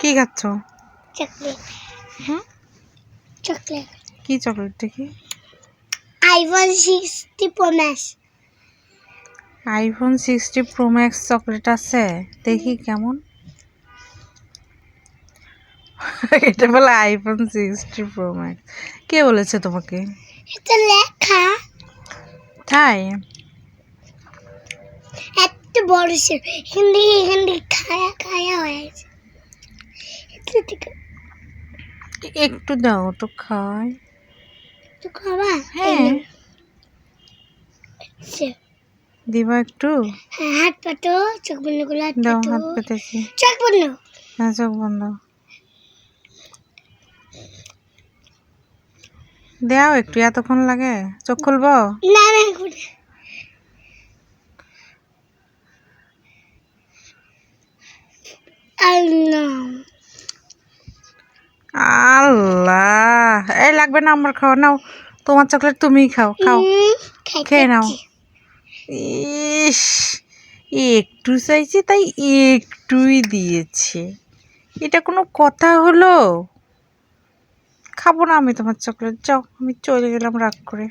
কি খাচ্ছ? চকলেট। হুম, চকলেট। কি চকলেট দেখি? IPhone 60 pro max. IPhone 60 pro max chocolate আছে, দেখি কেমন। এটা বলে আইফোন 60 প্রো ম্যাক্স? কে বলেছে তোমাকে? এটা লেখা তাই? এত বড় সে হিন্দি হিন্দি খায়া খায়া হয়েছে। একটু দাও তো খাই। তো খাবা? হ্যাঁ, দিবা একটু? হ্যাঁ, হাত পাতো, চোখ বন্ধ করলে হাত দাও, পাতো। হাত পেতেছি। চোখ বন্ধ। হ্যাঁ, চোখ বন্ধ। দাও একটু, এতক্ষণ লাগে? চোখ খুলবো? না না আল্লাহ আল্লাহ, এই লাগবে না আমার খাওয়া। নাও, তোমার চকলেট তুমিই খাও, খাও, খেয়ে নাও। ইস, একটু চাইছি তাই একটুই দিয়েছে, এটা কোনো কথা হলো? খাবো না আমি তোমার চকলেট, যাও, আমি চলে গেলাম রাগ করে।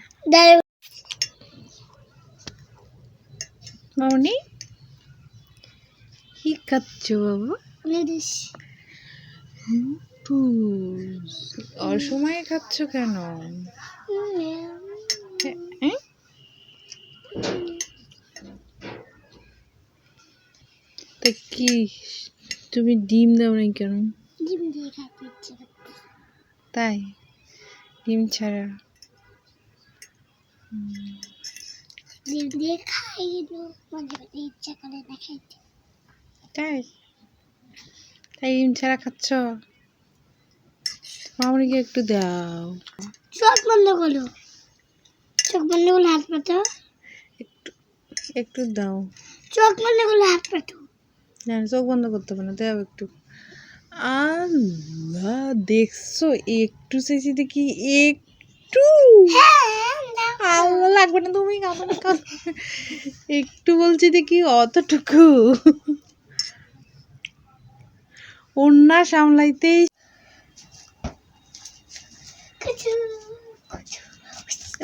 মামনি, কি খাচ্ছ বাবু? অসময়ে খাচ্ছ কেন? তা কি, তুমি ডিম দাও নাই কেন? ডিম দিয়ে খাইতে ইচ্ছে করছে। তাই? ডিম ছাড়া? ডিম দিয়ে খাই মাঝে মাঝে ইচ্ছা করে না খাইতে। তাই? তাই ডিম ছাড়া খাচ্ছ? মামনিকে একটু দাও। চোখ বন্ধ করো, চোখ বন্ধ করলে হাত পাতো। একটু একটু দাও। চোখ বন্ধ করলে হাত পাতো। না, চোখ বন্ধ করতে হবে না, দাও একটু। আল্লাহ, দেখছো একটু চাইছি দেখি, একটু। আল্লাহ, লাগবে না, তুমি খাও, তুমি খাও। একটু বলছি দেখি, অতটুকু। ওন্না সামলাইতেই।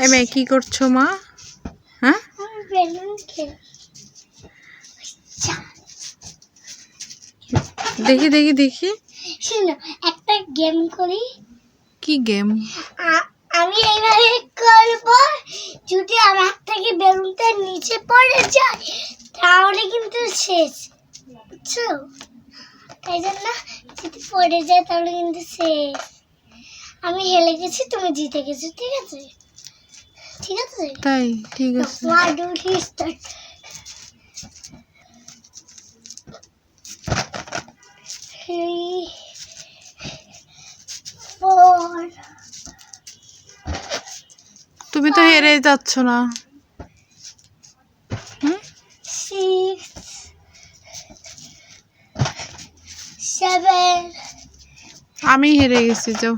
এ মেয়ে, কি করছো মা? হ্যাঁ, দেখি দেখি দেখি। শোনো, একটা গেম করি। কি গেম? আমি এইভাবে করব, যদি আমার থেকে বেলুনটা নিচে পড়ে যায় তাহলে কিন্তু শেষ, বুঝছো? তাই জন্য যদি পড়ে যায় তাহলে কিন্তু শেষ। আমি হেরে গেছি, তুমি জিতে গেছো, ঠিক আছে? ঠিক আছে, তাই? ঠিক আছে। 1 2 3 স্টার্ট। 3 4 তুমি তো হেরে যাচ্ছ না। 6 7 আমি হেরে গেছি, যাও।